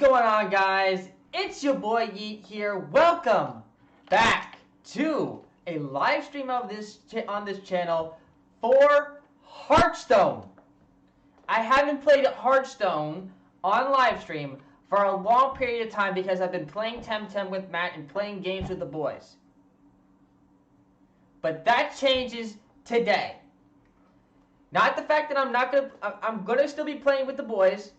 going on, guys? It's your boy Yeet here. Welcome back to a live stream of on this channel for Hearthstone. I haven't played Hearthstone on live stream for a long period of time because I've been playing Temtem with Matt and playing games with the boys. But that changes today. Not the fact that I'm gonna still be playing with the boys,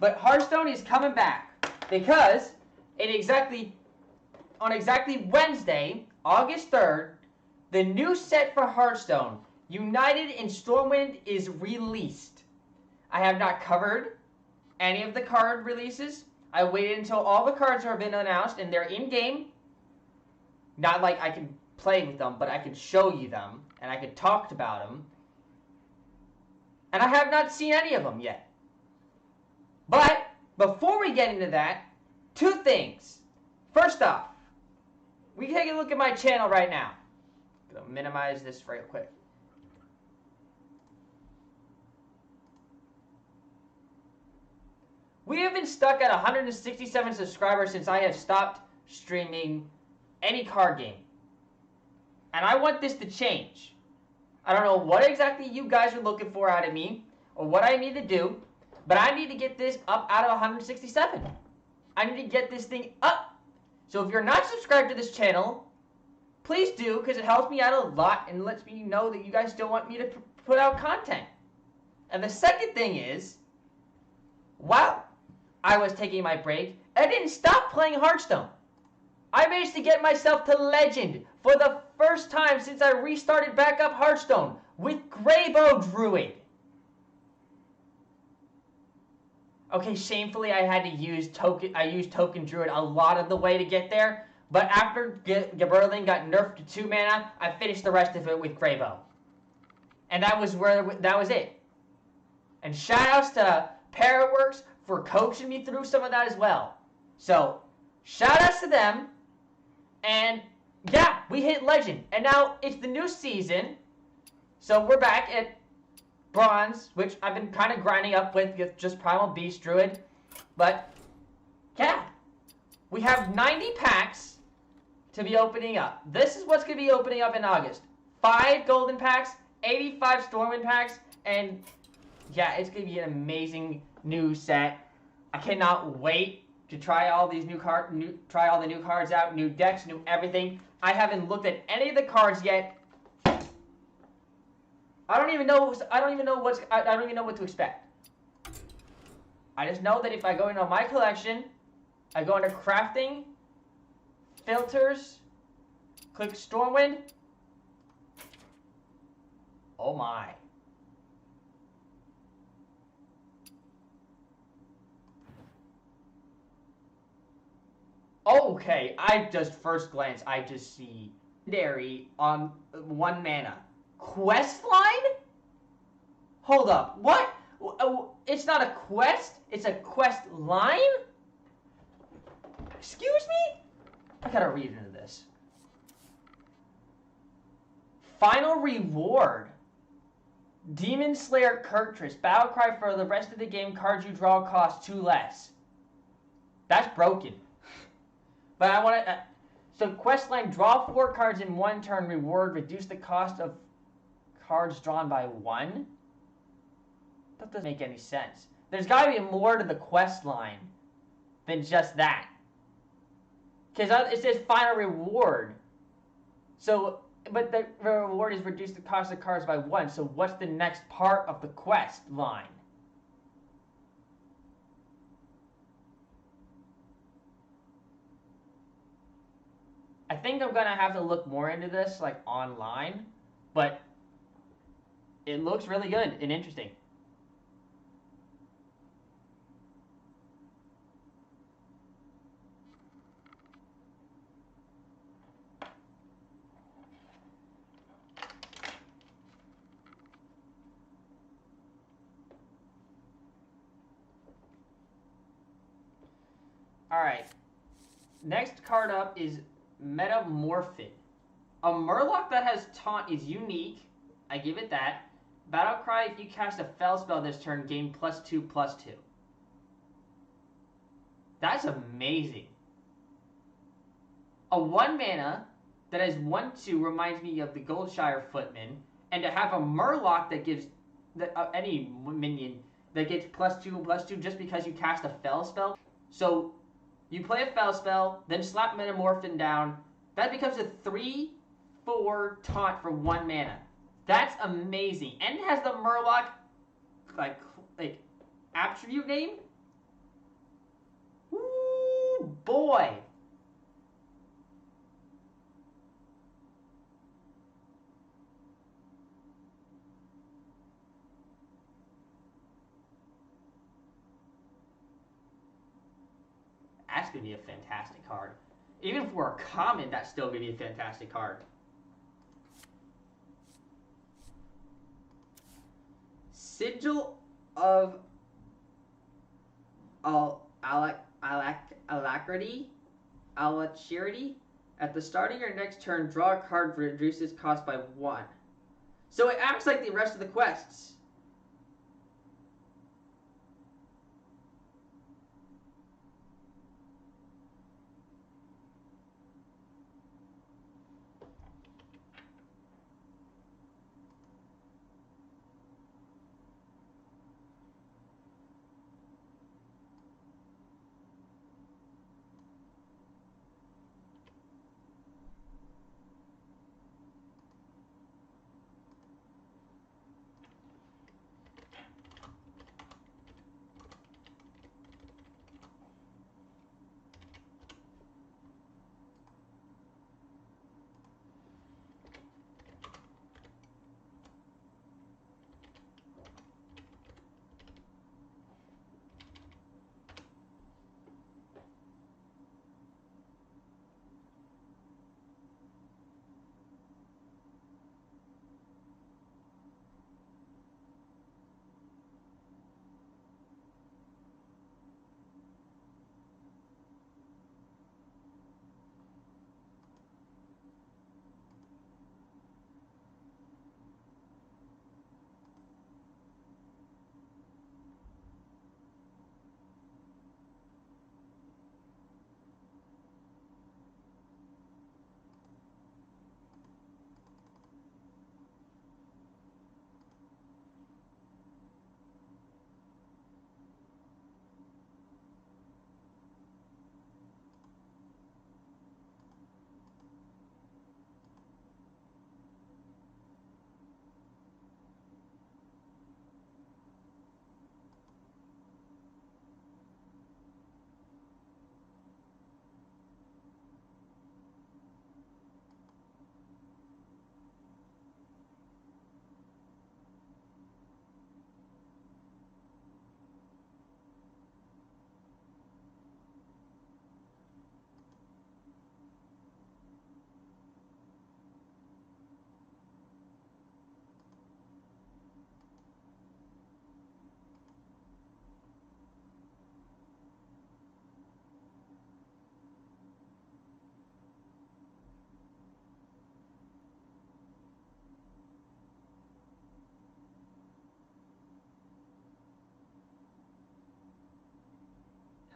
but Hearthstone is coming back because on exactly Wednesday, August 3rd, the new set for Hearthstone, United in Stormwind, is released. I have not covered any of the card releases. I waited until all the cards have been announced and they're in game. Not like I can play with them, but I can show you them and I can talk about them. And I have not seen any of them yet. But before we get into that, two things. First off, we can take a look at my channel right now. I'm going to minimize this real quick. We have been stuck at 167 subscribers since I have stopped streaming any card game. And I want this to change. I don't know what exactly you guys are looking for out of me or what I need to do, but I need to get this up out of 167. I need to get this thing up. So if you're not subscribed to this channel, please do, because it helps me out a lot and lets me know that you guys still want me to put out content. And the second thing is, while I was taking my break, I didn't stop playing Hearthstone. I managed to get myself to Legend for the first time since I restarted back up Hearthstone with Greybow Druid. Okay, shamefully I had to use Token Druid a lot of the way to get there, but after Gaberlin got nerfed to 2 mana, I finished the rest of it with Greybow. And that was it. And shoutouts to Paraworks for coaching me through some of that as well. So, shoutouts to them. And yeah, we hit Legend. And now it's the new season. So we're back at Bronze, which I've been kind of grinding up with just Primal Beast Druid. But yeah, we have 90 packs to be opening up. This is what's going to be opening up in August. 5 golden packs, 85 Stormwind packs, and yeah, it's going to be an amazing new set. I cannot wait to try all these try all the new cards out, new decks, new everything. I haven't looked at any of the cards yet. I don't even know what to expect. I just know that if I go into my collection, I go into crafting, filters, click Stormwind. Oh my. Okay, first glance, I just see Legendary on 1 mana. Quest line? Hold up, what? It's not a quest, it's a quest line? Excuse me? I gotta read into this. Final reward. Demon Slayer Kurtress. Battle cry for the rest of the game. Cards you draw cost 2 less. That's broken. But I want to... so quest line, draw 4 cards in 1 turn. Reward, reduce the cost of cards drawn by 1? That doesn't make any sense. There's got to be more to the quest line than just that. Because it says final reward. So, but the reward is reduce the cost of cards by 1. So what's the next part of the quest line? I think I'm going to have to look more into this, like, online. But it looks really good and interesting. Alright. Next card up is Metamorphin. A Murloc that has Taunt is unique. I give it that. Battlecry, if you cast a Fel spell this turn, gain +2/+2. That's amazing. A 1 mana that has 1/2 reminds me of the Goldshire Footman, and to have a Murloc that gives any minion that gets +2/+2 just because you cast a Fel spell. So you play a Fel spell, then slap Metamorphin down. That becomes a 3/4 taunt for 1 mana. That's amazing, and it has the Murloc like attribute name. Ooh, boy. That's going to be a fantastic card. Even for a common, that's still going to be a fantastic card. Sigil of Alacrity. At the start of your next turn, draw a card for reduce its cost by 1. So it acts like the rest of the quests.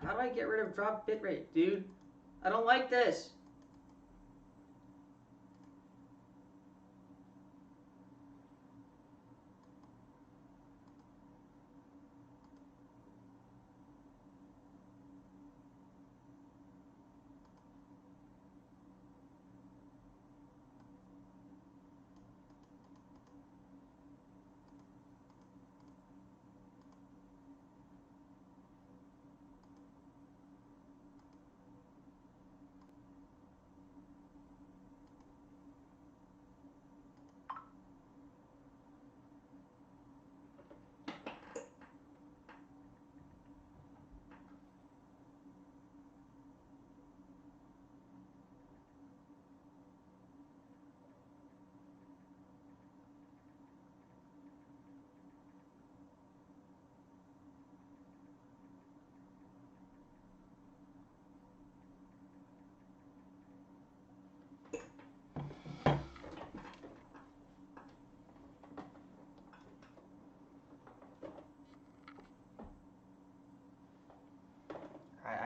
How do I get rid of drop bitrate, dude? I don't like this.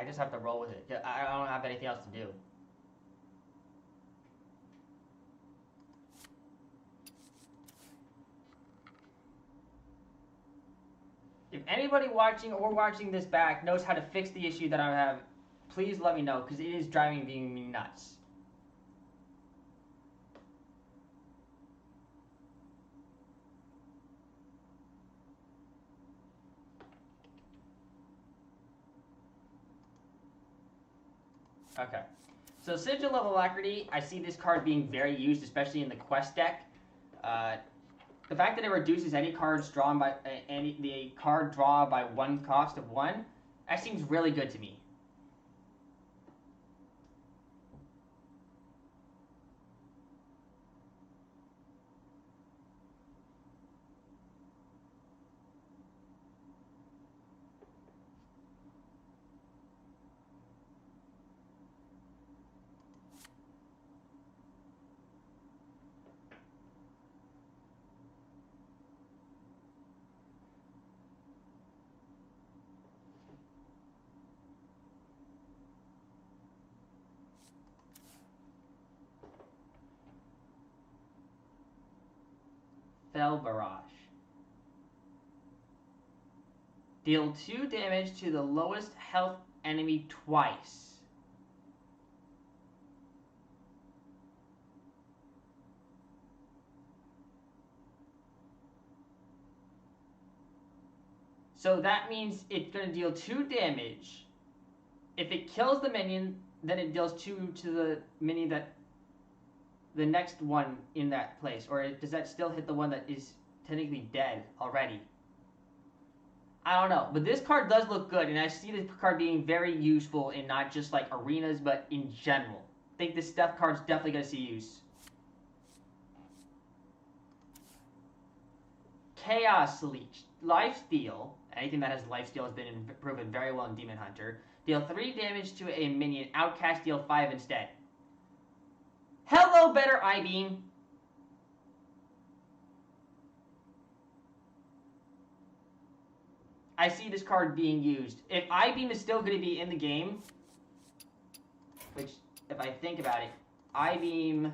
I just have to roll with it. I don't have anything else to do. If anybody watching or watching this back knows how to fix the issue that I have, please let me know, because it is driving me nuts. Okay. So Sigil of Alacrity, I see this card being very used, especially in the quest deck. The fact that it reduces any cards drawn by the card draw by one cost of 1, that seems really good to me. Fell Barrage. Deal 2 damage to the lowest health enemy twice. So that means it's going to deal 2 damage. If it kills the minion, then it deals 2 to the minion that the next one in that place. Or does that still hit the one that is technically dead already? I don't know. But this card does look good, and I see this card being very useful in not just like arenas, but in general. I think this stuff card's definitely going to see use. Chaos Leech. Lifesteal. Anything that has lifesteal has been proven very well in Demon Hunter. Deal 3 damage to a minion. Outcast, deal 5 instead. Hello, better I-Beam. I see this card being used. If I-Beam is still going to be in the game, which, if I think about it, I-Beam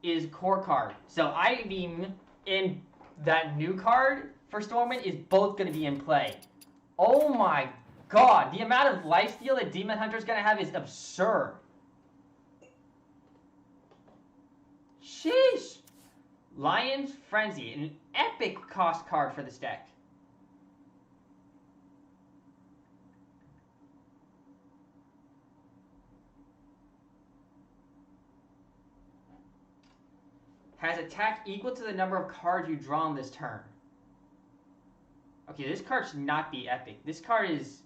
is core card. So I-Beam in that new card for Stormwind is both going to be in play. Oh my god, the amount of lifesteal that Demon Hunter is going to have is absurd. Sheesh. Lion's Frenzy, an epic cost card for this deck. Has attack equal to the number of cards you draw on this turn. Okay, this card should not be epic. This card is...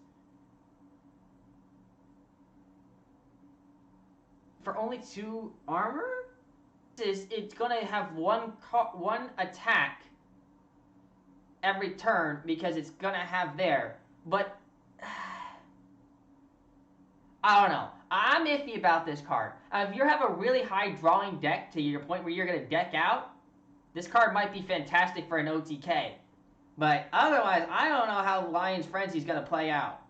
for only 2 armor? It's going to have one attack every turn because it's going to have there. But... I don't know. I'm iffy about this card. If you have a really high drawing deck to your point where you're going to deck out, this card might be fantastic for an OTK. But otherwise, I don't know how Lion's Frenzy is going to play out.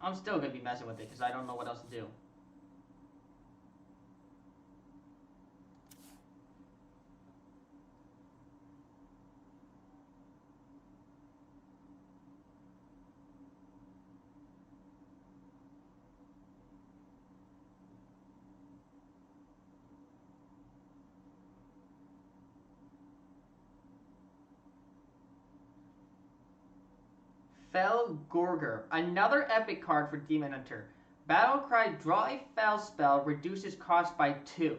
I'm still going to be messing with it because I don't know what else to do. Fell Gorger, another epic card for Demon Hunter. Battlecry, draw a Fell spell, reduces cost by 2.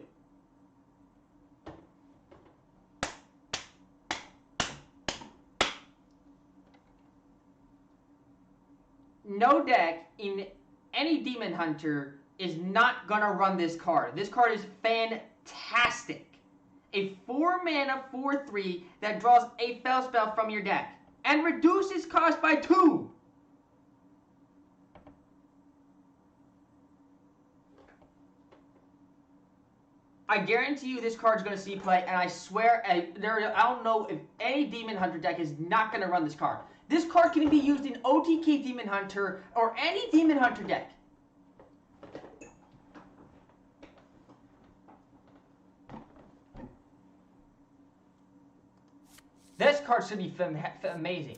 No deck in any Demon Hunter is not gonna run this card. This card is fantastic. A 4 mana 4/3 that draws a Fell spell from your deck and reduces cost by 2. I guarantee you this card's going to see play, and I swear, I don't know if any Demon Hunter deck is not going to run this card. This card can be used in OTK Demon Hunter or any Demon Hunter deck. This card should be amazing.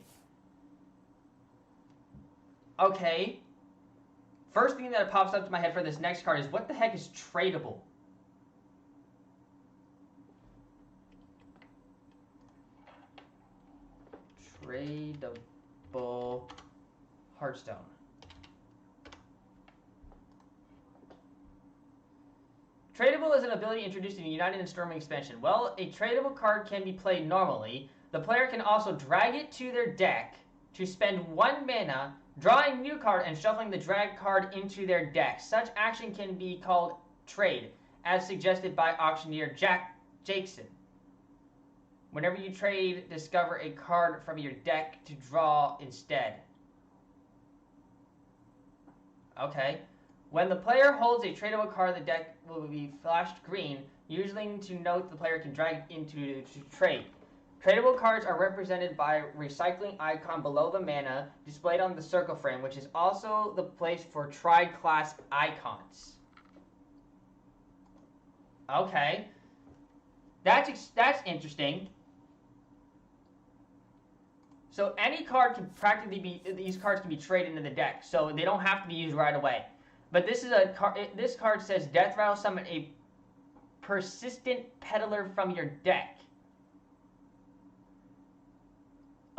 Okay. First thing that pops up to my head for this next card is, what the heck is tradable? Tradable Hearthstone. Tradable is an ability introduced in the United and Stormwind expansion. Well, a tradable card can be played normally. The player can also drag it to their deck to spend 1 mana, drawing a new card and shuffling the drag card into their deck. Such action can be called trade, as suggested by auctioneer Jackson. Whenever you trade, discover a card from your deck to draw instead. Okay. When the player holds a tradable card, the deck will be flashed green, usually to note the player can drag it into to trade. Tradable cards are represented by a recycling icon below the mana, displayed on the circle frame, which is also the place for tri-class icons. Okay. That's interesting. So any card can practically be, these cards can be traded into the deck, so they don't have to be used right away. But this is a card. This card says Death Rattle, summon a persistent peddler from your deck.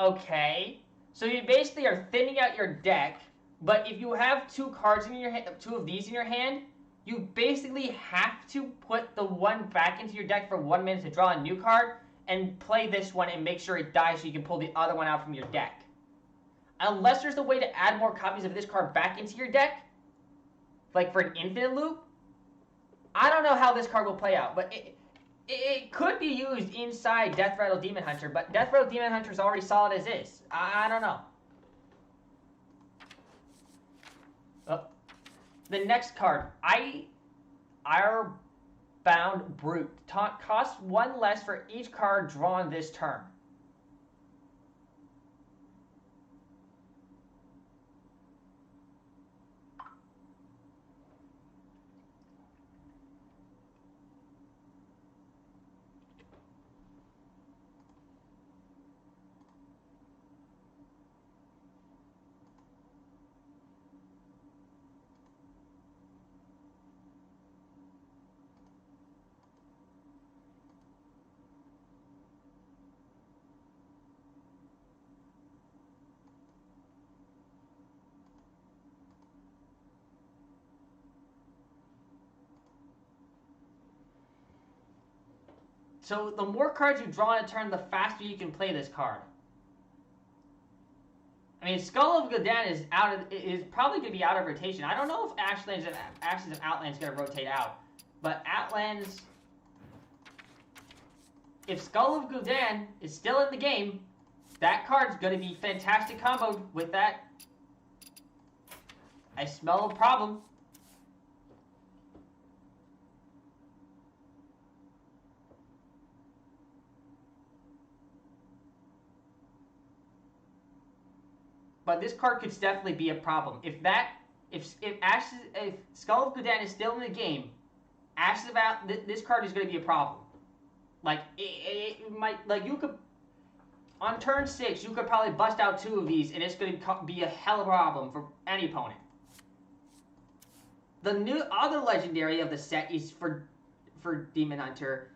Okay, so you basically are thinning out your deck. But if you have 2 cards in your hand, 2 of these in your hand, you basically have to put the one back into your deck for 1 minute to draw a new card, and play this one and make sure it dies so you can pull the other one out from your deck. Unless there's a way to add more copies of this card back into your deck, like for an infinite loop, I don't know how this card will play out, but it could be used inside Death Rattle Demon Hunter, but Death Rattle Demon Hunter is already solid as is. I don't know. Oh. The next card, Bound Brute. Costs 1 less for each card drawn this turn. So the more cards you draw in a turn, the faster you can play this card. I mean, Skull of Gul'dan is probably going to be out of rotation. I don't know if Ashes of Outland is going to rotate out, but Outlands, if Skull of Gul'dan is still in the game, that card's going to be fantastic comboed with that. I smell a problem. But this card could definitely be a problem. If that If Skull of Gul'dan is still in the game, Ashes of this card is going to be a problem. Like it might, like you could on turn 6 you could probably bust out 2 of these, and it's going to be a hell of a problem for any opponent. The new other legendary of the set is for Demon Hunter,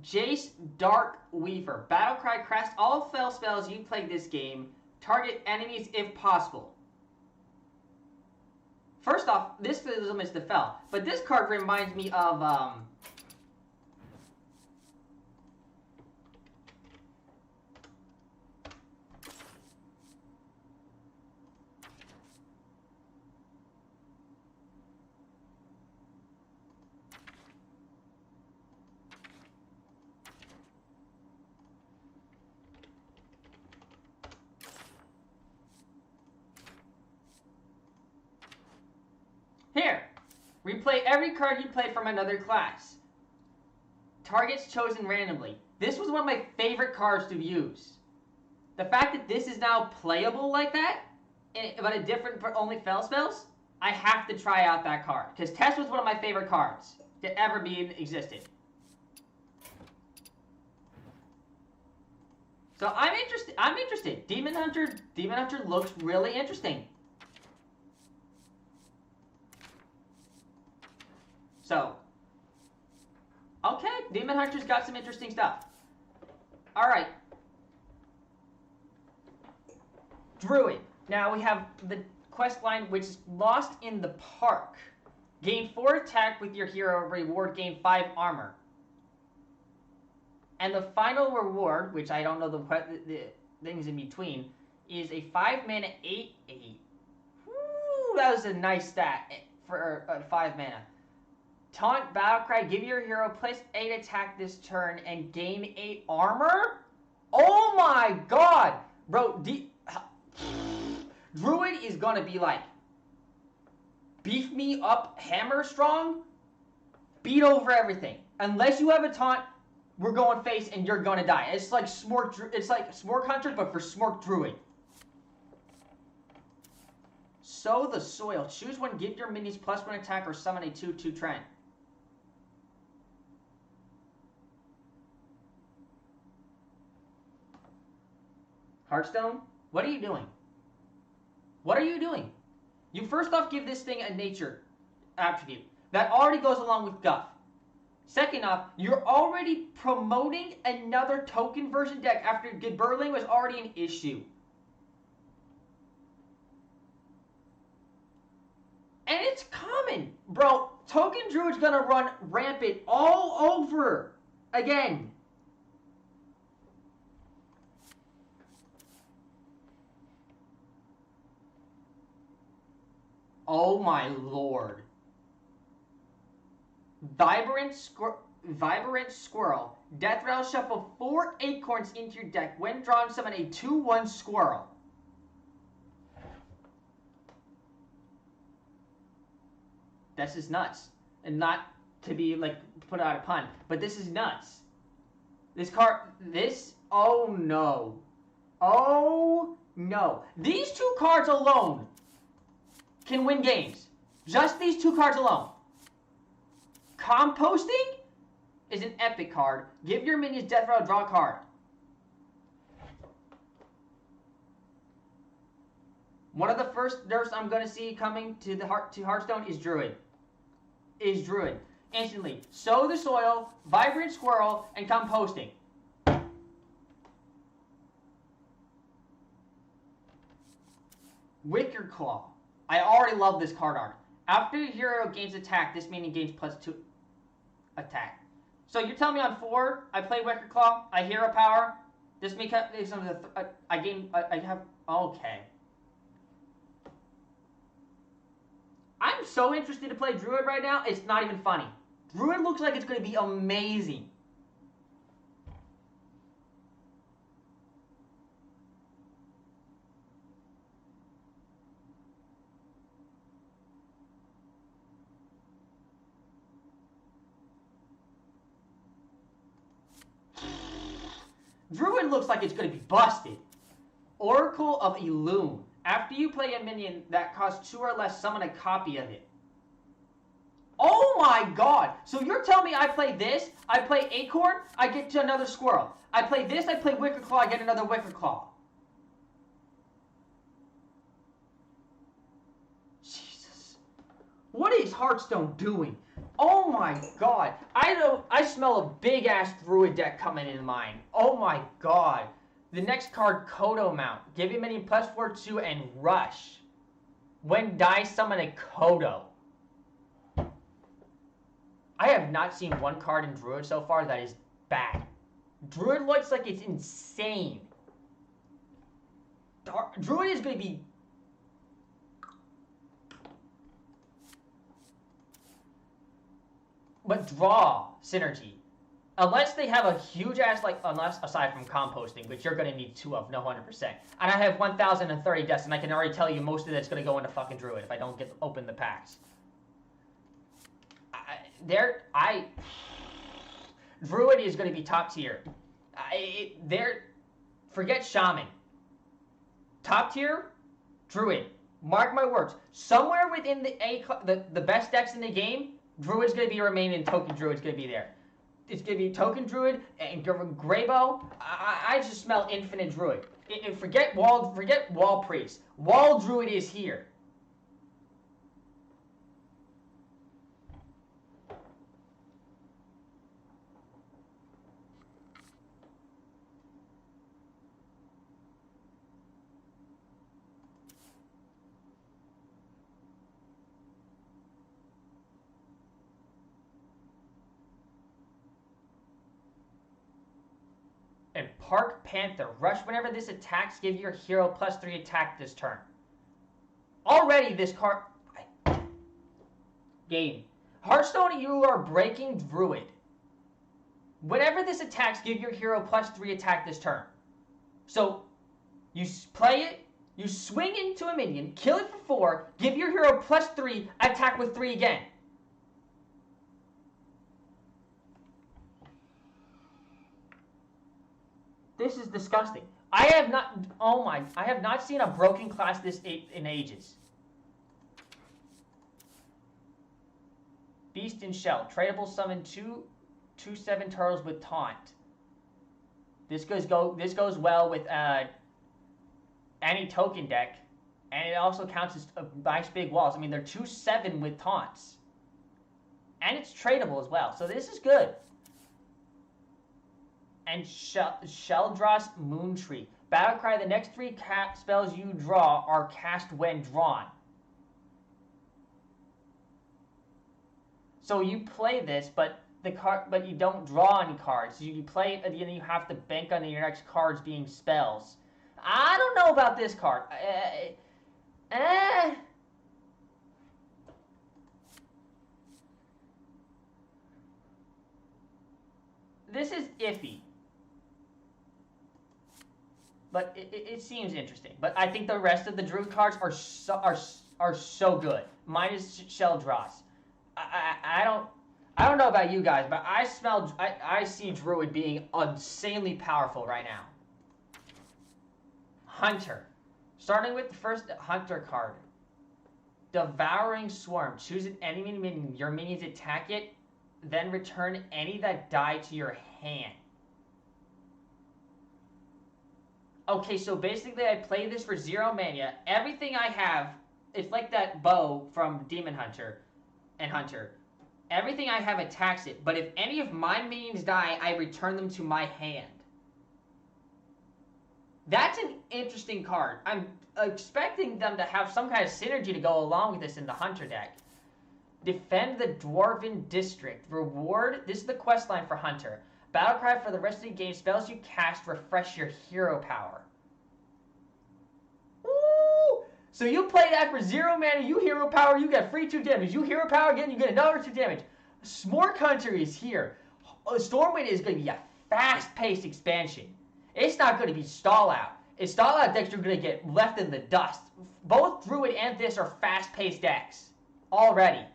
Jace Dark Weaver. Battlecry crest all fell spells you play this game. Target enemies if possible. First off, this limits the fell, but this card reminds me of here. Replay every card you played from another class. Targets chosen randomly. This was one of my favorite cards to use. The fact that this is now playable like that, but a different for only fell spells, I have to try out that card. Because Test was one of my favorite cards to ever be existed. So I'm interested. Demon Hunter looks really interesting. So, okay, Demon Hunter's got some interesting stuff. Alright. Druid. Now we have the quest line, which is Lost in the Park. Gain 4 attack with your hero, reward gain 5 armor. And the final reward, which I don't know the things in between, is a 5 mana 8/8. Woo, that was a nice stat for 5 mana. Taunt Battlecry, give your hero plus 8 attack this turn and gain 8 armor? Oh my god! Bro, Druid is gonna be like, beef me up hammer strong, beat over everything. Unless you have a taunt, we're going face and you're gonna die. It's like Smork Hunter, but for Smork Druid. Sow the Soil. Choose one, give your minions +1 attack or summon a 2/2 Trent. Hearthstone, what are you doing? What are you doing? You first off give this thing a nature attribute. That already goes along with Guff. Second off, you're already promoting another token version deck after Gibberling was already an issue. And it's common. Bro, Token Druid's gonna run rampant all over again. Oh my lord. Vibrant Squirrel. Death Rattle, shuffle 4 acorns into your deck. When drawn, summon a 2/1 squirrel. This is nuts. And not to be like put out a pun, but this is nuts. Oh no. Oh no. These 2 cards alone can win games. Just these 2 cards alone. Composting is an epic card. Give your minions Death Rattle, draw a card. One of the first nerfs I'm going to see coming to Hearthstone is Druid. Instantly. Sow the Soil, Vibrant Squirrel, and Composting. Wicker Claw. I already love this card art. After your hero gains attack, this minion gains +2 attack. So you're telling me on 4, I play Wicker Claw, I hero power, this may cut some of the I have okay. I'm so interested to play Druid right now, it's not even funny. Druid looks like it's going to be amazing. Druid looks like it's going to be busted. Oracle of Elune. After you play a minion that costs 2 or less, summon a copy of it. Oh my god! So you're telling me I play this, I play Acorn, I get to another squirrel. I play this, I play Wicker Claw, I get another Wicker Claw. Jesus. What is Hearthstone doing? Oh my god. I smell a big ass Druid deck coming in mine. Oh my god. The next card, Kodo Mount. Give him any +4/2 and rush. When die, summon a Kodo. I have not seen one card in Druid so far that is bad. Druid looks like it's insane. Druid is going to be... But draw synergy. Unless they have a huge ass, like, unless, aside from composting, which you're going to need 2 of, no 100%. And I have 1,030 deaths, and I can already tell you most of that's going to go into fucking Druid if I don't open the packs. Druid is going to be top tier. Forget Shaman. Top tier, Druid. Mark my words. Somewhere within the best decks in the game, Druid's going to be remaining, Token Druid's going to be there. It's going to be Token Druid and Greybow. I just smell infinite Druid. Forget Wall Priest. Wall Druid is here. And Park Panther. Rush whenever this attacks, give your hero +3 attack this turn. Already this card... Game. Hearthstone, you are breaking Druid. Whenever this attacks, give your hero +3 attack this turn. So, you play it, you swing into a minion, kill it for 4, give your hero +3, attack with 3 again. This is disgusting. I have not seen a broken class this in ages. Beast and Shell. Tradable summon 2/7 turtles with taunt. This goes well with any token deck, and it also counts as nice big walls. I mean, they're 2/7 with taunts, and it's tradable as well. So this is good. And Sheldras Moontree. Battlecry, the next 3 spells you draw are cast when drawn. So you play this, but you don't draw any cards. You play it, and then you have to bank on your next cards being spells. I don't know about this card. This is iffy. But it seems interesting. But I think the rest of the Druid cards are so good. Minus Sheldras. I don't know about you guys, but I see Druid being insanely powerful right now. Hunter. Starting with the first Hunter card. Devouring Swarm. Choose an enemy minion. Your minions attack it, then return any that die to your hand. Okay, so basically I play this for 0 mana. Everything I have, it's like that bow from Demon Hunter and Hunter. Everything I have attacks it, but if any of my minions die, I return them to my hand. That's an interesting card. I'm expecting them to have some kind of synergy to go along with this in the Hunter deck. Defend the Dwarven District. Reward, this is the quest line for Hunter. Battlecry for the rest of the game. Spells you cast refresh your hero power. Ooh! So you play that for 0 mana, you hero power, you get free 2 damage. You hero power again, you get another 2 damage. Smork Hunter is here. Stormwind is going to be a fast-paced expansion. It's not going to be stall out. If stall out decks are going to get left in the dust. Both Druid and this are fast-paced decks already.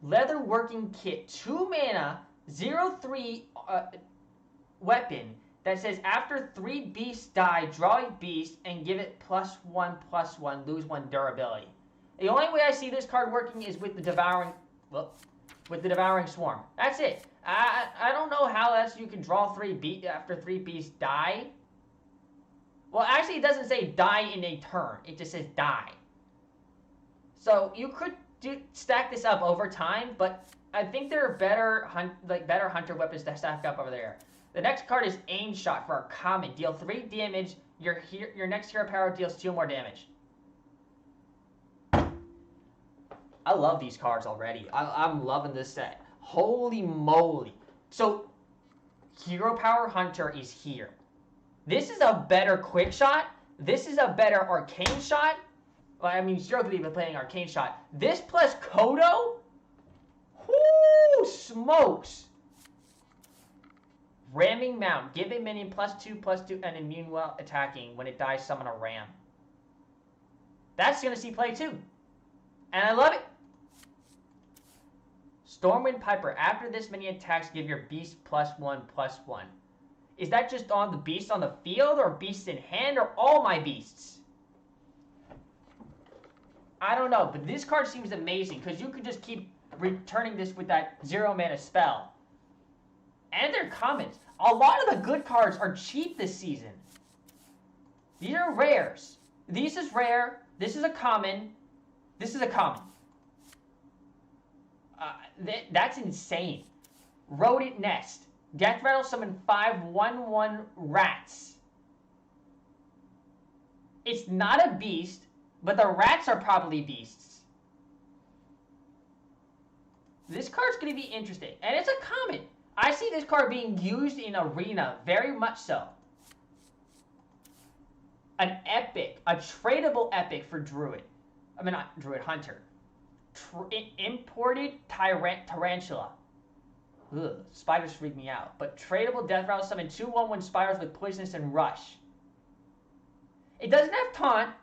Leather Working Kit, 2 mana, 0/3 weapon that says after 3 beasts die, draw a beast and give it +1/+1, lose 1 durability. The only way I see this card working is with the Devouring Swarm. That's it. I don't know how else you can draw 3 after 3 beasts die. Well, actually, it doesn't say die in a turn. It just says die. So you could stack this up over time, but I think there are better hunter weapons to stack up over there. The next card is Aim Shot for a common. Deal 3 damage. Your next hero power deals 2 more damage. I love these cards already. I'm loving this set. Holy moly. So, Hero Power Hunter is here. This is a better Quick Shot. This is a better Arcane Shot. Well, I mean, Zero could even playing Arcane Shot. This plus Kodo? Whoo, smokes. Ramming Mount. Give a minion +2/+2 and immune while attacking. When it dies, summon a ram. That's going to see play too. And I love it. Stormwind Piper. After this minion attacks, give your beast +1/+1. Is that just on the beasts on the field, or beasts in hand, or all my beasts? I don't know, but this card seems amazing, because you could just keep returning this with that 0 mana spell. And they're commons. A lot of the good cards are cheap this season. These are rares. This is rare. This is a common. This is a common. That's insane. Rodent Nest. Death Rattle summon 5 1/1 rats. It's not a beast, but the rats are probably beasts. This card's going to be interesting. And it's a common. I see this card being used in Arena, very much so. An epic, a tradable epic for Druid. I mean, not Druid, Hunter. Imported Tarantula. Ugh, spiders freak me out. But tradable Death Rattle summon 2 1/1 spiders with Poisonous and Rush. It doesn't have Taunt.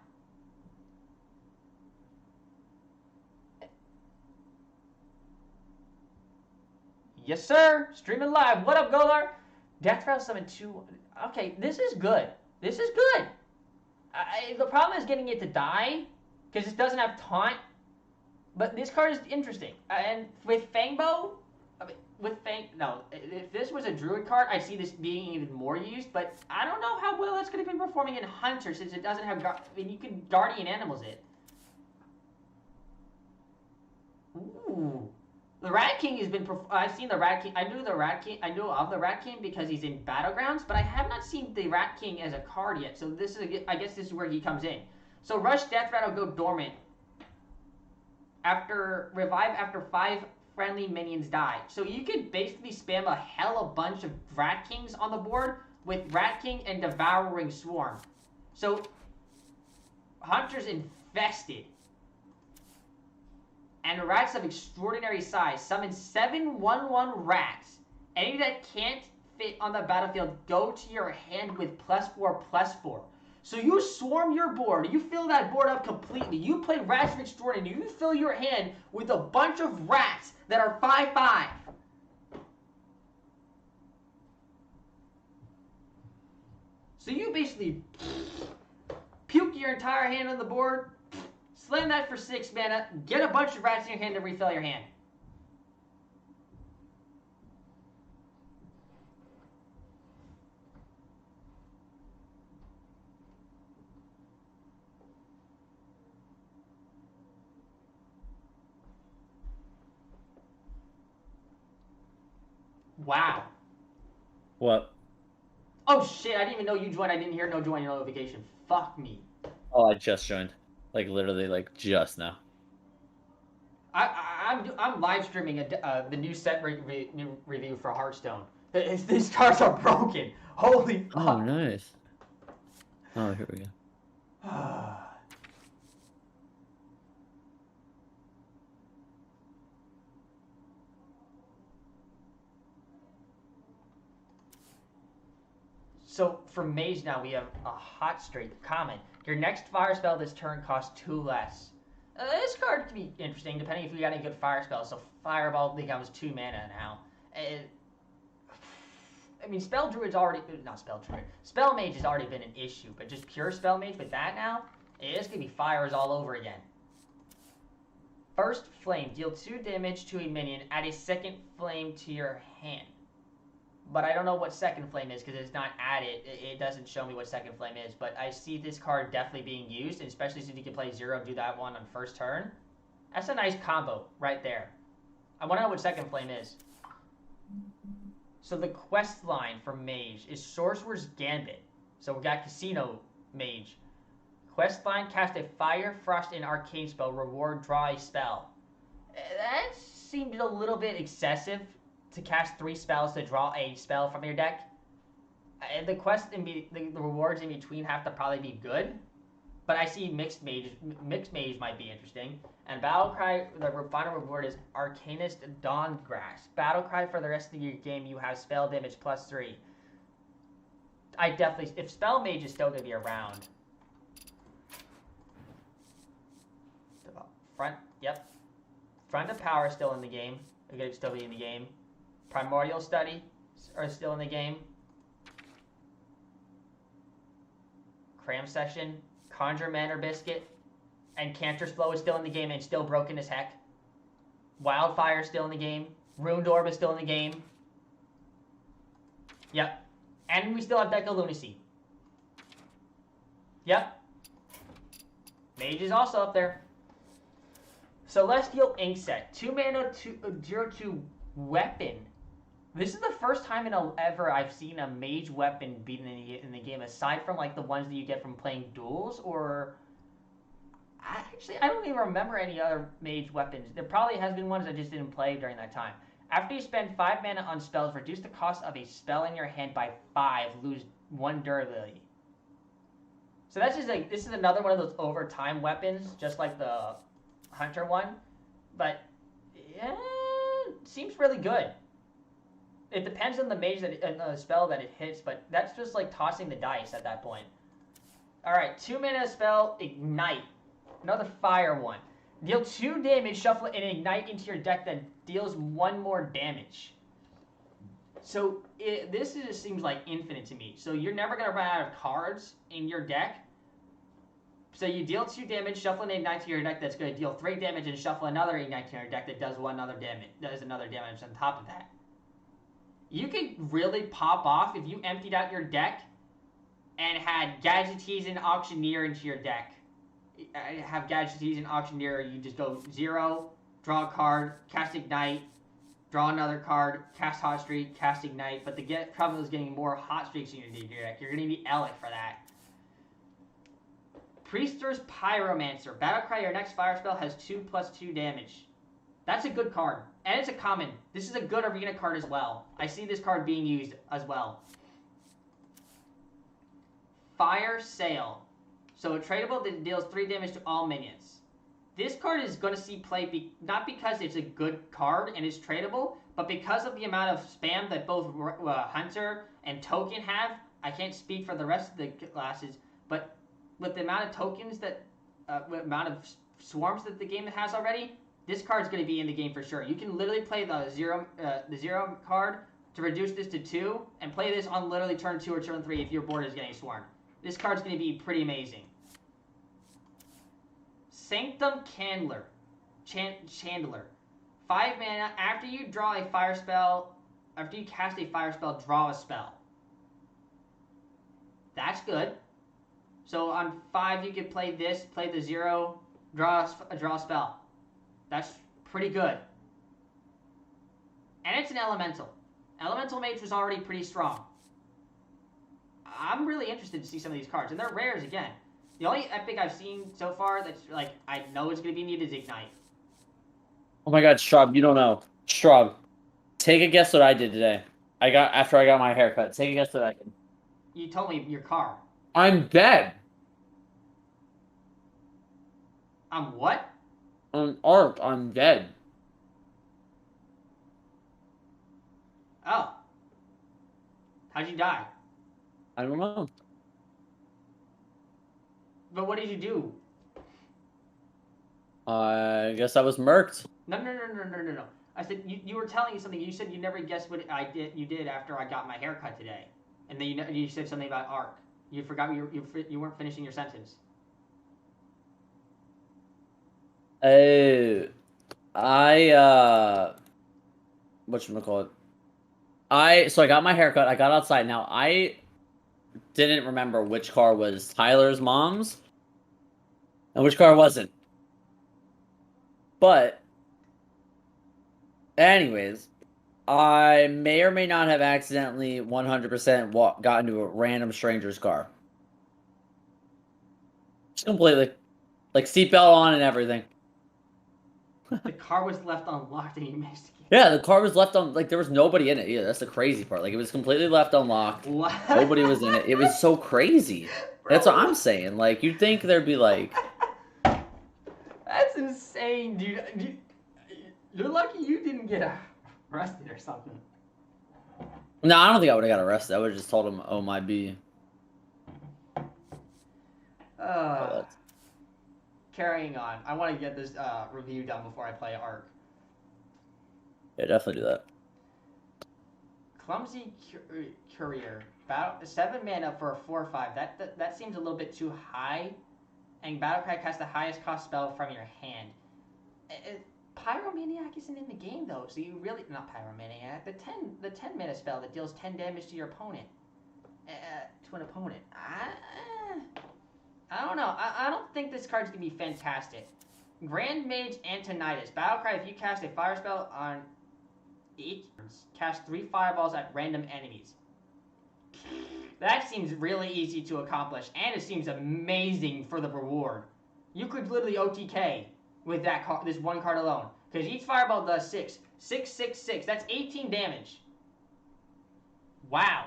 Yes, sir. Streaming live. What up, Golar? Death Rattle summon 2. Okay, this is good. This is good. The problem is getting it to die, because it doesn't have Taunt. But this card is interesting. And with Fangbow, if this was a Druid card, I'd see this being even more used. But I don't know how well it's going to be performing in Hunter, since it doesn't have. I mean, you can Guardian Animals it. Ooh, the Rat King has been. I've seen the Rat King. I knew of the Rat King because he's in Battlegrounds, but I have not seen the Rat King as a card yet. So this is, I guess, this is where he comes in. So Rush Death Rattle go dormant. Revive after 5 friendly minions die. So you could basically spam a hella bunch of Rat Kings on the board with Rat King and Devouring Swarm. So Hunter's infested. And rats of extraordinary size. Summon 7 1/1 rats. Any that can't fit on the battlefield go to your hand with +4/+4. So you swarm your board, you fill that board up completely, you play Rats of Extraordinary, you fill your hand with a bunch of rats that are 5/5. So you basically puke your entire hand on the board, slam that for 6 mana, get a bunch of rats in your hand to refill your hand. Wow. What? Oh shit, I didn't even know you joined. I didn't hear no join notification. Fuck me. Oh, I just joined. Like, literally, like, just now. I'm live streaming the new set review for Hearthstone. These cards are broken. Holy fuck. Oh, nice. Oh, here we go. So for Mage now we have a hot streak common. Your next fire spell this turn costs 2 less. This card can be interesting depending if you got any good fire spells. So Fireball becomes 2 mana now. I mean, Spell Druid's already... Not Spell Druid. Spell Mage has already been an issue, but just pure Spell Mage with that now, it's going to be fires all over again. First Flame. Deal 2 damage to a minion. Add a second Flame to your hand. But I don't know what second Flame is because it's not added. It doesn't show me what second Flame is. But I see this card definitely being used, especially since you can play 0 and do that one on first turn. That's a nice combo right there. I want to know what second Flame is. So the quest line for Mage is Sorcerer's Gambit. So we got Casino Mage. Quest line, cast a Fire, Frost, and Arcane spell. Reward, draw a spell. That seemed a little bit excessive to cast 3 spells to draw a spell from your deck. And the rewards in between have to probably be good. But I see Mixed Mage might be interesting. And Battlecry, the final reward is Arcanist Dawngrasp. Battlecry for the rest of your game, you have spell damage +3. I definitely, if Spell Mage is still going to be around. Front of Power is still in the game. It's going to still be in the game. Primordial Study are still in the game. Cram Session, Conjure Manor Biscuit, and Cantor's Flow is still in the game and still broken as heck. Wildfire is still in the game. Ruined Orb is still in the game. Yep. And we still have Deck of Lunacy. Yep. Mage is also up there. Celestial Inkset. 2 mana, 0/2 weapon. This is the first time ever I've seen a mage weapon beaten in the game, aside from like the ones that you get from playing duels, or I don't even remember any other mage weapons. There probably has been ones I just didn't play during that time. After you spend 5 mana on spells, reduce the cost of a spell in your hand by 5, lose 1 durability. So that's just like, this is another one of those overtime weapons, just like the Hunter one, but yeah, seems really good. It depends on the mage and the spell that it hits, but that's just like tossing the dice at that point. Alright, 2 mana spell, Ignite. Another fire one. Deal 2 damage, shuffle it, and ignite into your deck that deals 1 more damage. So this just seems like infinite to me. So you're never going to run out of cards in your deck. So you deal 2 damage, shuffle an ignite to your deck that's going to deal 3 damage, and shuffle another ignite to your deck that does another damage on top of that. You could really pop off if you emptied out your deck and had Gadgetees and Auctioneer into your deck. Have Gadgetees and Auctioneer, you just go 0, draw a card, cast Ignite, draw another card, cast Hot Streak, cast Ignite, but the problem is getting more Hot Streaks in your deck. You're going to need Elec for that. Priester's Pyromancer. Battlecry, your next fire spell has 2/2 damage. That's a good card. And it's a common. This is a good arena card as well. I see this card being used as well. Fire Sail. So a tradable that deals 3 damage to all minions. This card is going to see play not because it's a good card and it's tradable, but because of the amount of spam that both Hunter and Token have. I can't speak for the rest of the classes, but with the amount of tokens that, amount of swarms that the game has already, this card's going to be in the game for sure. You can literally play the zero card to reduce this to 2, and play this on literally turn 2 or turn 3 if your board is getting swarmed. This card's going to be pretty amazing. Sanctum Chandler. 5 mana. After you draw a fire spell, after you cast a fire spell, draw a spell. That's good. So on 5, you could play this, play the 0, draw a spell. That's pretty good. And it's an elemental. Elemental Mage was already pretty strong. I'm really interested to see some of these cards. And they're rares again. The only epic I've seen so far that's like, I know it's going to be needed is Ignite. Oh my god, Shrub, you don't know. Shrub, take a guess what I did today. After I got my haircut. Take a guess what I did. You told me your car. I'm dead. I'm what? On ARP, I'm dead. Oh. How'd you die? I don't know. But what did you do? I guess I was murked. No. I said you were telling me something. You said you never guessed what I did. You did after I got my haircut today, and then you said something about arc. You forgot you weren't finishing your sentence. Oh, whatchamacallit? So I got my haircut. I got outside. Now I didn't remember which car was Tyler's mom's and which car wasn't. But anyways, I may or may not have accidentally 100% got into a random stranger's car. Just completely. Like seatbelt on and everything. The car was left unlocked and you managed to get Yeah, the car was left on, like, there was nobody in it either. That's the crazy part. Like, it was completely left unlocked. What? Nobody was in it. It was so crazy. Bro, That's what I'm saying. Like, you'd think there'd be, like... That's insane, dude. You're lucky you didn't get arrested or something. No, I don't think I would have got arrested. I would have just told him, oh, my B. Carrying on. I want to get this review done before I play Arc. Yeah, definitely do that. Clumsy Courier. 7 mana for a 4/5. That seems a little bit too high. And Battlecry casts the highest cost spell from your hand. Pyromaniac isn't in the game though, so you really not Pyromaniac. The 10 mana spell that deals 10 damage to your opponent. To an opponent. I don't know. I don't think this card's gonna be fantastic. Grand Mage Antonitis. Battlecry, if you cast a fire spell on each, cast 3 fireballs at random enemies. That seems really easy to accomplish, and it seems amazing for the reward. You could literally OTK with that this one card alone, because each fireball does 6. 6, 6, 6. That's 18 damage. Wow.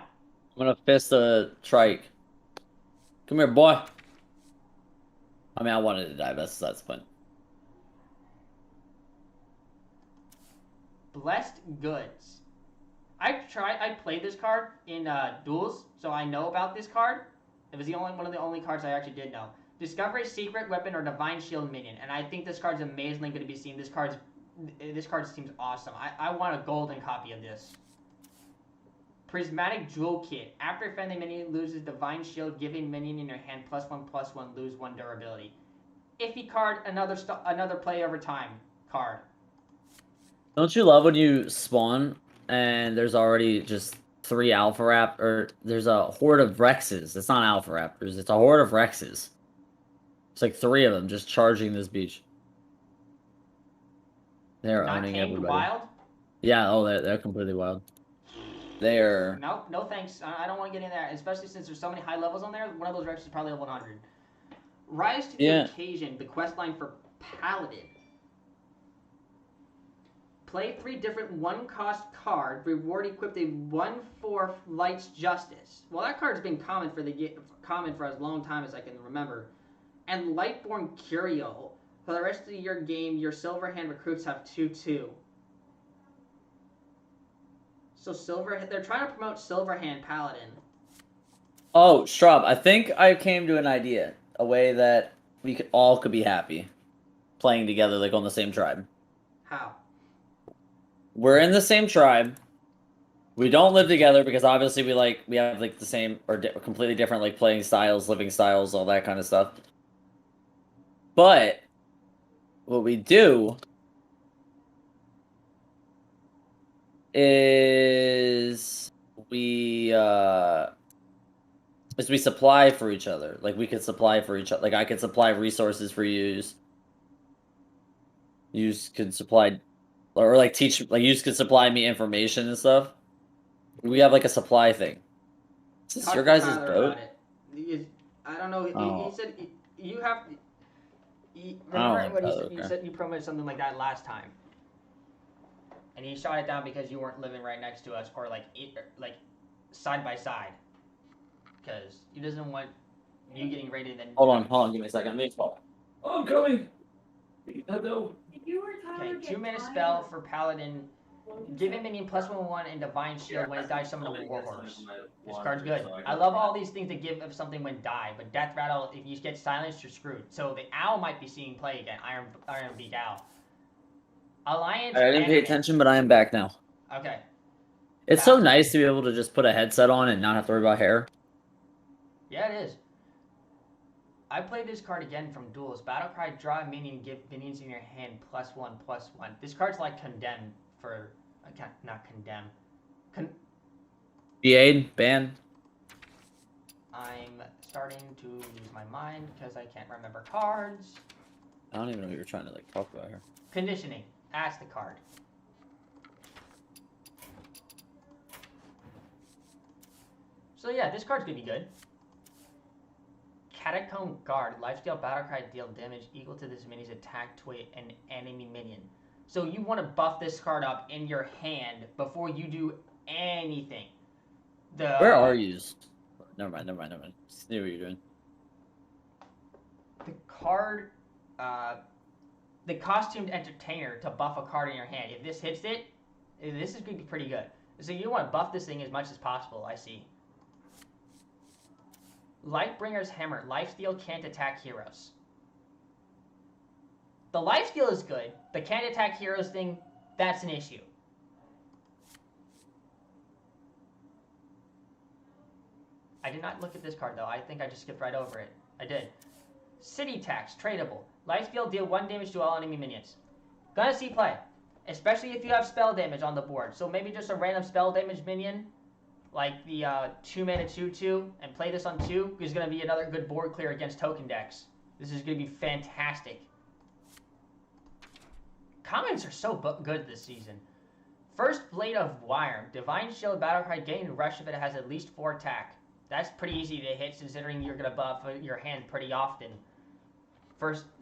I'm gonna fist a trike. Come here, boy. I mean, I wanted to die, but that's fun. Blessed Goods. I played this card in duels, so I know about this card. It was one of the only cards I actually did know. Discover a secret weapon or divine shield minion, and I think this card's amazingly going to be seen. This card seems awesome. I want a golden copy of this. Prismatic Jewel Kit. After a friendly minion loses divine shield, give a minion in your hand +1/+1, lose 1 durability. Iffy card, another play over time card. Don't you love when you spawn and there's already just 3 Alpha Raptors, or there's a horde of Rexes. It's not Alpha Raptors, it's a horde of Rexes. It's like 3 of them just charging this beach. They're owning everybody. Wild? Yeah, oh, they're completely wild. They're... No thanks. I don't want to get in there, especially since there's so many high levels on there. One of those Rexes is probably a 100. Rise to the Occasion, the quest line for Paladin. Play 3 different 1-cost cards. Reward equipped a 1/4 Light's Justice. Well, that card's been common for as long time as I can remember. And Lightborn Curio. For the rest of your game, your Silverhand recruits have 2/2. So they're trying to promote Silverhand Paladin. Oh, Shrub, I think I came to an idea. A way that we could be happy. Playing together, like, on the same tribe. How? We're in the same tribe. We don't live together because obviously we have like the same or completely different like playing styles, living styles, all that kind of stuff. But what we do is we supply for each other. Like we could supply for each other. Like I could supply resources for you. You could supply, or like teach. Like you could supply me information and stuff. We have like a supply thing. Is this your guys' boat? I don't know. Oh. He said you have. Remember what you said? You promised something like that last time, and he shot it down because you weren't living right next to us, or like side by side, because he doesn't want you getting raided. Then hold on, give me a second. Oh, I'm coming. Hello. Okay, 2 mana spell for Paladin. Give a minion +1/+1 and Divine Shield when it dies. Summon a Warhorse. This card's good. I love all these things that give something when die, but Death Rattle, if you get silenced, you're screwed. So the Owl might be seeing play again. Iron Beak Owl. Alliance. I didn't pay attention, but I am back now. Okay. It's so nice to be able to just put a headset on and not have to worry about hair. Yeah, it is. I played this card again from Duels. Battlecry, draw a minion, give minions in your hand +1/+1. This card's like Condemn for... not Condemn. BA'd, banned. I'm starting to lose my mind because I can't remember cards. I don't even know what you're trying to like talk about here. Conditioning. Ask the card. So yeah, this card's gonna be good. Catacomb Guard. Lifesteal Battlecry deal damage equal to this minion's attack to an enemy minion. So you want to buff this card up in your hand before you do anything. Where are you? Never mind. See what you're doing. The card, the Costumed Entertainer to buff a card in your hand. If this hits it, this is going to be pretty good. So you want to buff this thing as much as possible, I see. Lightbringer's Hammer. Lifesteal can't attack heroes. The lifesteal is good. The can't attack heroes thing, that's an issue. I did not look at this card, though. I think I just skipped right over it. I did. City Tax. Tradable. Lifesteal, deal 1 damage to all enemy minions. Gonna see play. Especially if you have spell damage on the board. So maybe just a random spell damage minion, like the 2-mana 2/2, and play this on 2, is going to be another good board clear against token decks. This is going to be fantastic. Comments are so good this season. First Blade of Wire. Divine Shield Battlecry, gain rush if it has at least 4 attack. That's pretty easy to hit considering you're going to buff your hand pretty often.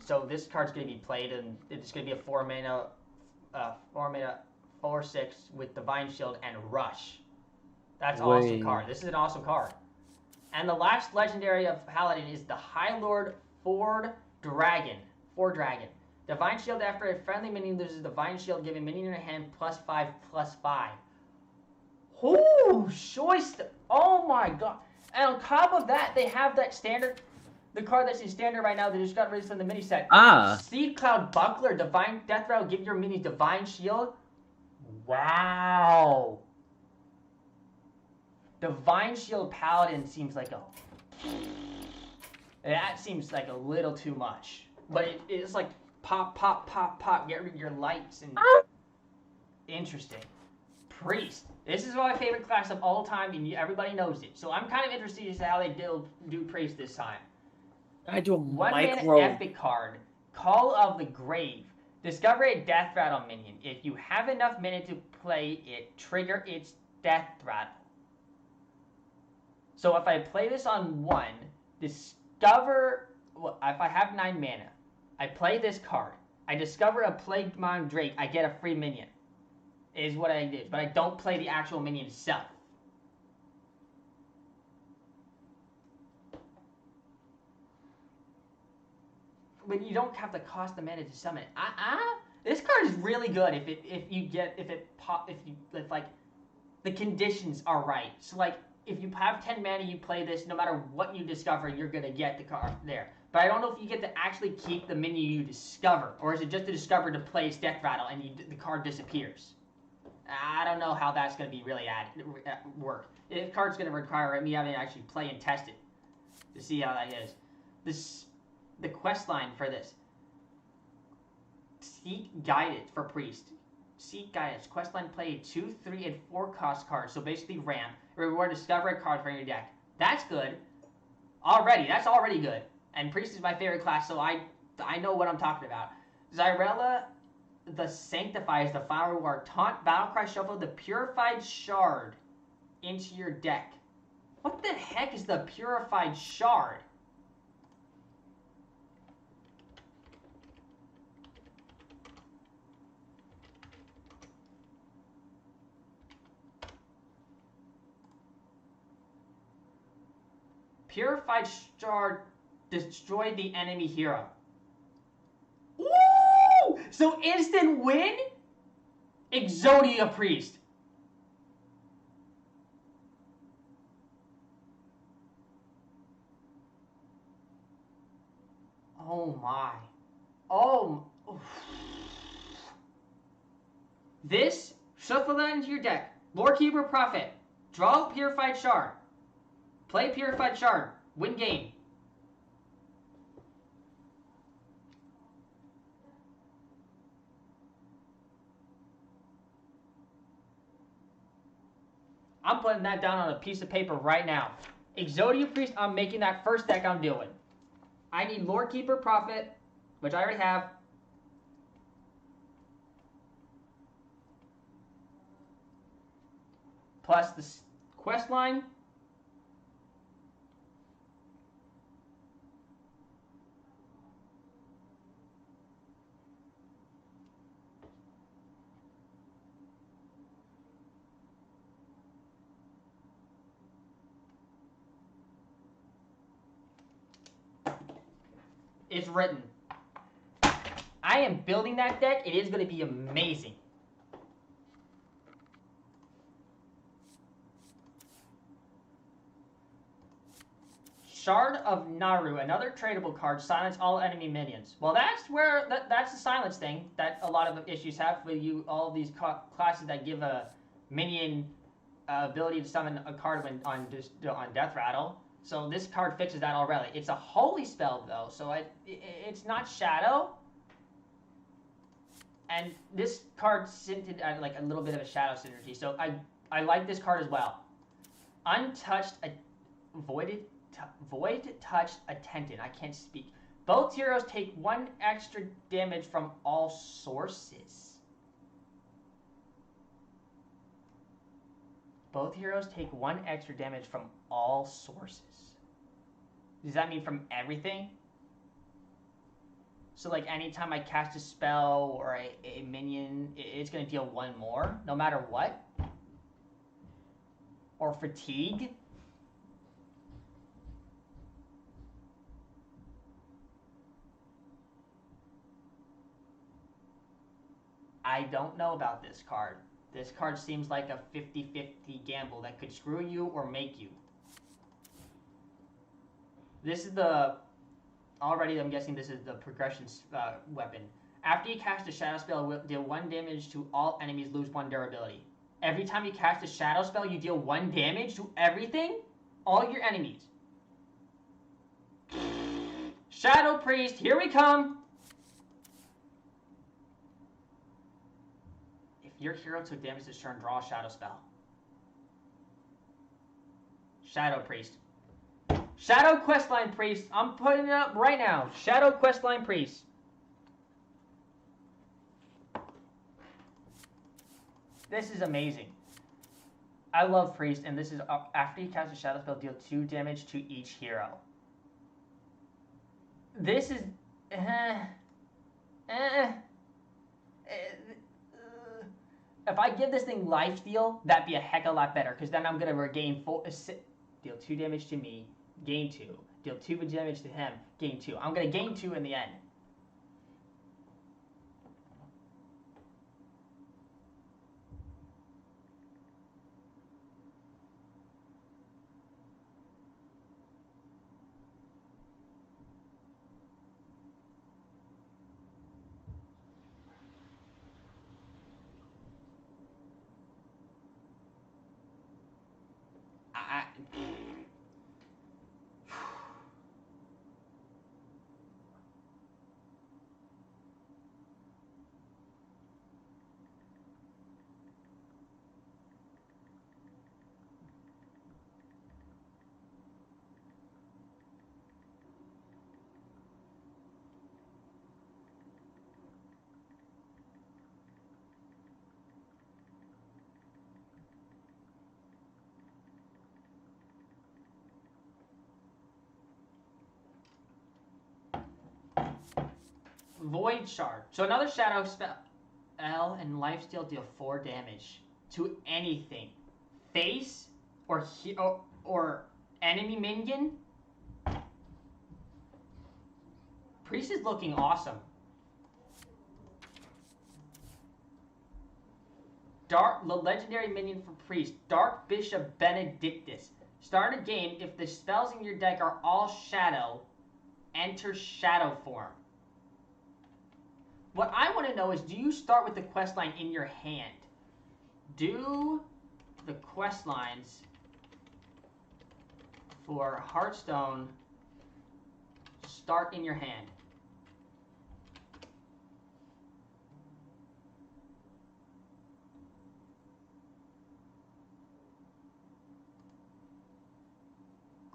So this card's going to be played, and it's going to be a 4-mana 4/6 with Divine Shield and Rush. That's an awesome card. This is an awesome card. And the last legendary of Paladin is the High Lord Ford Dragon. Divine Shield, after a friendly minion loses Divine Shield, giving minion in your hand +5/+5. Oh, choice! Oh my god! And on top of that, they have that standard, the card that's in standard right now that just got released from the mini set. Seed Cloud Buckler, Divine Death Rattle, give your minion Divine Shield. Wow! Divine Shield Paladin seems like that seems like a little too much. But it's like pop, get rid of your lights and interesting. Priest. This is my favorite class of all time, and everybody knows it. So I'm kind of interested as to how they do Priest this time. I do a 1-mana epic card. Call of the Grave. Discover a Death Rattle minion. If you have enough mana to play it, trigger its Death Rattle. So if I play this on 1, discover... Well, if I have 9 mana, I play this card. I discover a Plaguemon Drake. I get a free minion. Is what I did. But I don't play the actual minion itself. But you don't have to cost the mana to summon it. This card is really good if like the conditions are right. So like if you have 10 mana, you play this. No matter what you discover, you're gonna get the card there. But I don't know if you get to actually keep the minion you discover, or is it just to discover to play its Death Rattle and the card disappears? I don't know how that's gonna be really work. The card's gonna require me having to actually play and test it to see how that is. The quest line for this. Seek Guidance for Priest. Seek Guidance. Quest line, play 2, 3, and 4 cost cards. So basically ramp. Reward discover a card from your deck. That's good. That's already good. And Priest is my favorite class, so I know what I'm talking about. Xyrella the Sanctifies, the final reward. Taunt, Battlecry, shuffle the Purified Shard into your deck. What the heck is the Purified Shard? Purified Shard, destroy the enemy hero. Woo! So instant win? Exodia Priest. Oh my. Oh. This, shuffle that into your deck. Lorekeeper Prophet. Draw Purified Shard. Play Purified Shard. Win game. I'm putting that down on a piece of paper right now. Exodia Priest, I'm making that first deck I'm doing. I need Lorekeeper Prophet, which I already have. Plus the quest line. It's written. I am building that deck. It is going to be amazing. Shard of Naru, another tradable card. Silence all enemy minions. Well, that's where that's the silence thing that a lot of issues have with you. All these classes that give a minion ability to summon a card when on Death Rattle. So this card fixes that already. It's a holy spell though, so it's not Shadow. And this card hinted at like a little bit of a Shadow synergy. So I like this card as well. Untouched, Void Touched Attentant. I can't speak. Both heroes take 1 extra damage from all sources. Both heroes take 1 extra damage from all sources. Does that mean from everything? So like anytime I cast a spell or a minion, it's going to deal 1 more, no matter what? Or fatigue? I don't know about this card. This card seems like a 50-50 gamble that could screw you or make you. This is the... Already, I'm guessing this is the progression weapon. After you cast a shadow spell, deal 1 damage to all enemies, lose 1 durability. Every time you cast a shadow spell, you deal 1 damage to everything? All your enemies. Shadow Priest, here we come! If your hero took damage this turn, draw a shadow spell. Shadow Priest. Shadow Questline Priest. I'm putting it up right now. Shadow Questline Priest. This is amazing. I love Priest, and this is after you cast a shadow spell, deal 2 damage to each hero. This is... If I give this thing lifesteal, that'd be a heck of a lot better, because then I'm going to regain deal 2 damage to me, gain 2. Deal 2 damage to him, gain 2. I'm going to gain 2 in the end. Void Shard. So another shadow spell and lifesteal deal 4 damage to anything. Face or enemy minion. Priest is looking awesome. the legendary minion for priest, Dark Bishop Benedictus. Start a game if the spells in your deck are all shadow, enter shadow form. What I want to know is, do you start with the quest line in your hand? Do the quest lines for Hearthstone start in your hand?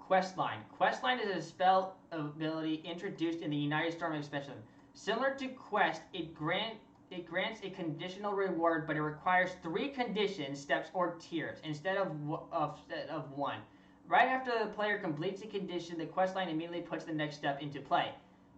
Questline. Questline is a spell ability introduced in the United Stormwind expansion. Similar to Quest, it grants a conditional reward, but it requires 3 conditions, steps, or tiers instead of one. Right after the player completes a condition, the questline immediately puts the next step into play.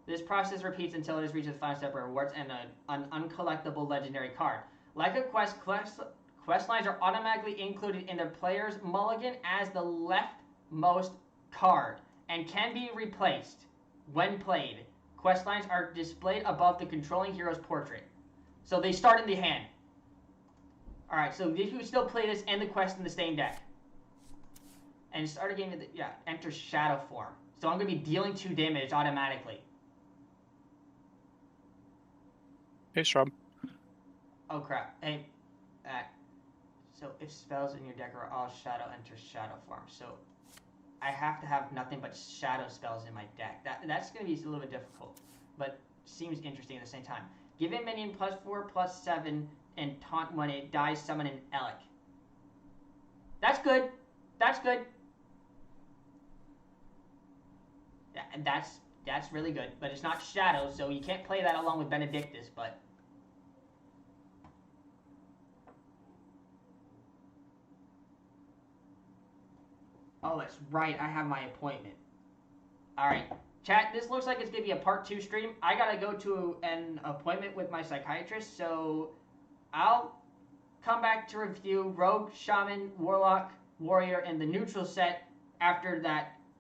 This process repeats until it has reached the final step of rewards and an uncollectible legendary card. Like a quest lines are automatically included in the player's mulligan as the leftmost card and can be replaced when played. Quest lines are displayed above the controlling hero's portrait. So they start in the hand. Alright, so you can still play this and the quest in the same deck. And start a game with enter shadow form. So I'm going to be dealing 2 damage automatically. Hey, Shrub. Oh crap. Hey, so if spells in your deck are all shadow, enter shadow form. So I have to have nothing but shadow spells in my deck. That's going to be a little bit difficult, but seems interesting at the same time. Give a minion +4/+7 and taunt when it dies, summon an Elec. That's good. That's good. That's really good, but it's not shadow, so you can't play that along with Benedictus, but oh, that's right, I have my appointment. Alright, chat, this looks like it's going to be a part 2 stream. I gotta go to an appointment with my psychiatrist, so I'll come back to review Rogue, Shaman, Warlock, Warrior, and the neutral set after that